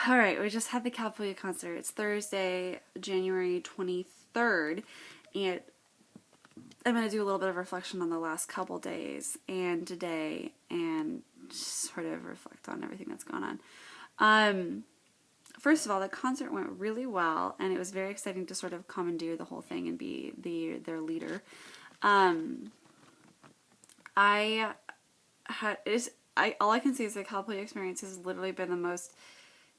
All right, we just had the Calpullia concert. It's Thursday, January 23rd, and I'm going to do a little bit of reflection on the last couple days and today and sort of reflect on everything that's gone on. First of all, the concert went really well, and it was very exciting to sort of commandeer the whole thing and be their leader. I had all I can say is the Calpullia experience has literally been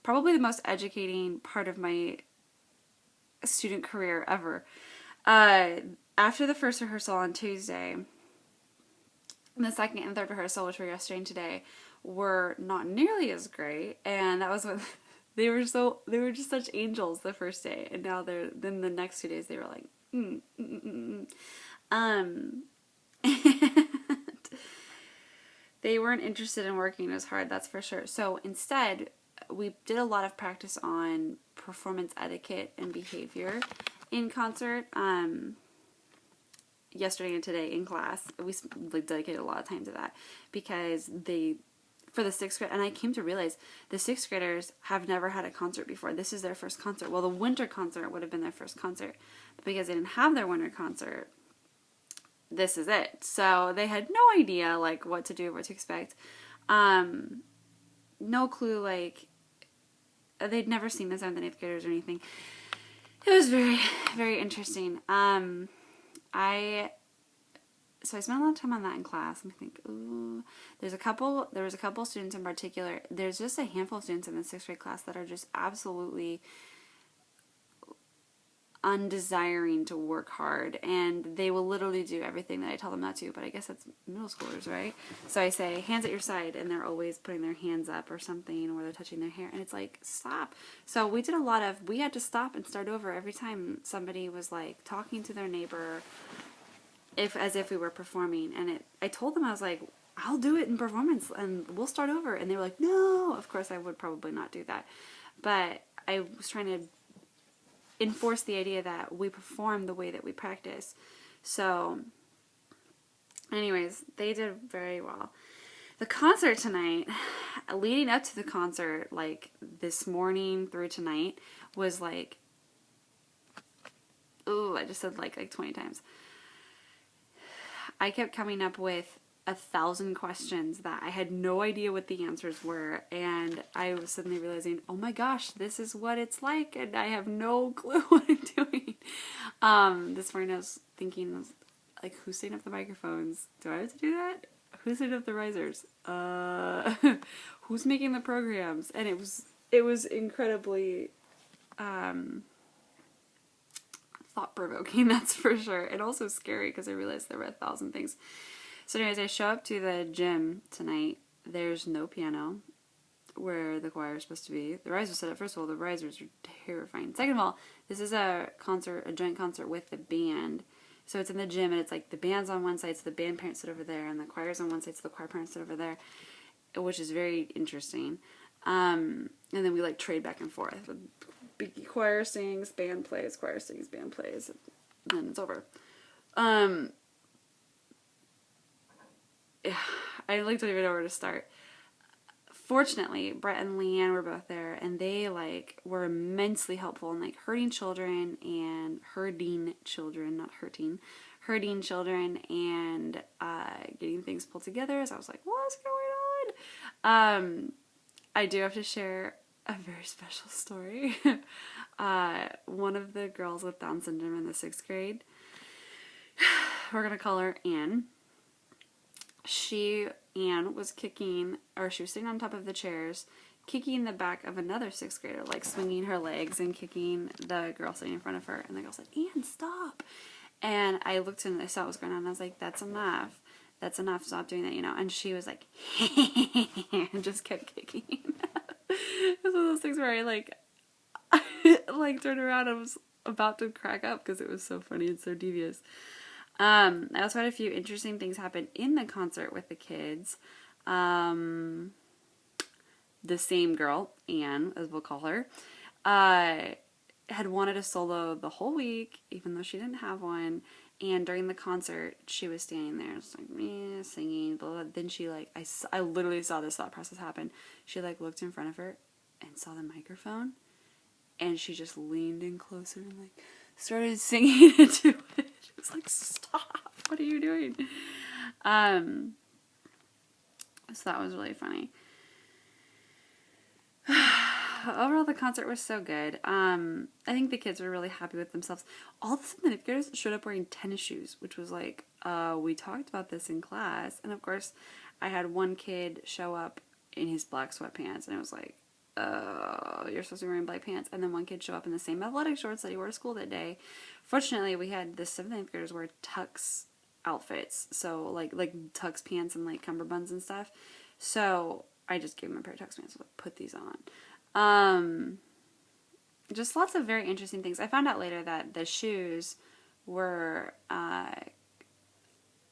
probably the most educating part of my student career ever. After the first rehearsal on Tuesday, the second and third rehearsal, which were yesterday and today, were not nearly as great, and that was when they were just such angels the first day, and now then the next 2 days they were like and they weren't interested in working as hard, that's for sure. So instead, we did a lot of practice on performance etiquette and behavior in concert. Yesterday and today in class, we dedicated a lot of time to that because for the sixth grade, and I came to realize the sixth graders have never had a concert before. This is their first concert. Well, the winter concert would have been their first concert, but because they didn't have their winter concert, this is it. So they had no idea what to do, what to expect. No clue, they'd never seen the 7th and 8th graders or anything. It was very, very interesting. So I spent a lot of time on that in class, and I think, ooh, there was a couple students in particular. There's just a handful of students in the 6th grade class that are just absolutely undesiring to work hard, and they will literally do everything that I tell them not to, but I guess that's middle schoolers, right? So I say, hands at your side, and they're always putting their hands up or something, or they're touching their hair, and it's like, stop. So we had to stop and start over every time somebody was talking to their neighbor as if we were performing, and I told them, I was like, I'll do it in performance and we'll start over, and they were like, no. Of course I would probably not do that, but I was trying to enforce the idea that we perform the way that we practice. So anyways, they did very well. The concert tonight, leading up to the concert, this morning through tonight, was I just said 20 times. I kept coming up with 1,000 questions that I had no idea what the answers were, and I was suddenly realizing, oh my gosh, this is what it's like, and I have no clue what I'm doing. This morning I was thinking, who's setting up the microphones? Do I have to do that? Who's setting up the risers? Who's making the programs? And it was incredibly thought-provoking, that's for sure, and also scary because I realized there were 1,000 things. So anyways, I show up to the gym tonight. There's no piano where the choir is supposed to be. The risers set up. First of all, the risers are terrifying. Second of all, this is a joint concert with the band. So it's in the gym, and it's the band's on one side, so the band parents sit over there, and the choir's on one side, so the choir parents sit over there, which is very interesting. And then we trade back and forth. The choir sings, band plays, choir sings, band plays, and then it's over. I don't even know where to start. Fortunately, Brett and Leanne were both there, and they were immensely helpful in herding children, and getting things pulled together. So I was like, what's going on? I do have to share a very special story. One of the girls with Down syndrome in the 6th grade, we're gonna call her Anne. Anne was she was sitting on top of the chairs, kicking the back of another 6th grader, swinging her legs and kicking the girl sitting in front of her. And the girl said, Anne, stop. And I looked and I saw what was going on, and I was like, that's enough. That's enough. Stop doing that, And she was like, and just kept kicking. It was one of those things where I turned around and was about to crack up because it was so funny and so devious. I also had a few interesting things happen in the concert with the kids. The same girl, Anne, as we'll call her, had wanted a solo the whole week, even though she didn't have one. And during the concert, she was standing there, just singing, blah, blah. Then she, I literally saw this thought process happen. She, looked in front of her and saw the microphone, and she just leaned in closer and like started singing into it. She was like, "Stop! What are you doing?" So that was really funny. Overall, the concert was so good. I think the kids were really happy with themselves. All the fifth graders showed up wearing tennis shoes, which was like, we talked about this in class. And of course, I had one kid show up in his black sweatpants, and it was like, you're supposed to be wearing black pants. And then one kid show up in the same athletic shorts that he wore to school that day. Fortunately, we had the 7th and 8th graders wear tux outfits, so like tux pants and like cummerbunds and stuff. So I just gave him a pair of tux pants. I was like, put these on. Just lots of very interesting things. I found out later that the shoes were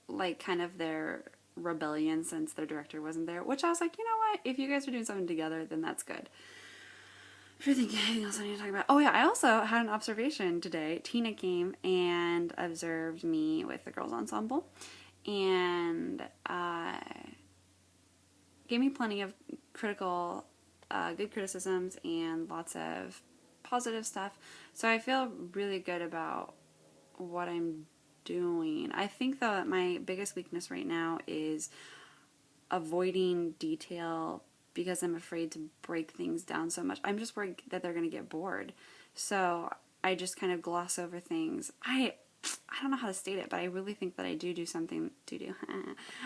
like kind of their rebellion since their director wasn't there, which I was like, you know what? If you guys are doing something together, then that's good. I'm trying to think anything else I need to talk about. Oh yeah, I also had an observation today. Tina came and observed me with the girls' ensemble, and gave me plenty of critical, good criticisms and lots of positive stuff. So I feel really good about what I'm doing. I think though that my biggest weakness right now is avoiding detail because I'm afraid to break things down so much. I'm just worried that they're going to get bored. So I just kind of gloss over things. I don't know how to state it, but I really think that I do something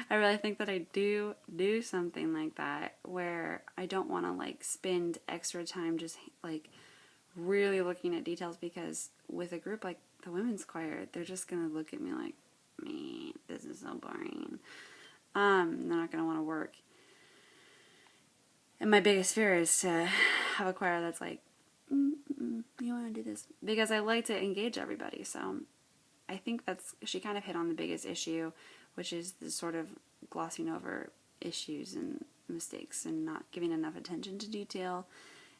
I really think that I do something like that where I don't want to like spend extra time just like really looking at details, because with a group like the women's choir, they're just going to look at me like, man, this is so boring. They're not going to want to work. And my biggest fear is to have a choir that's like, you want to do this? Because I like to engage everybody. So I think she kind of hit on the biggest issue, which is the sort of glossing over issues and mistakes and not giving enough attention to detail.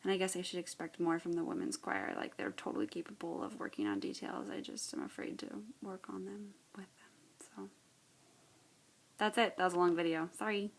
And I guess I should expect more from the women's choir. Like, they're totally capable of working on details. I just am afraid to work on them with them. So that's it. That was a long video. Sorry.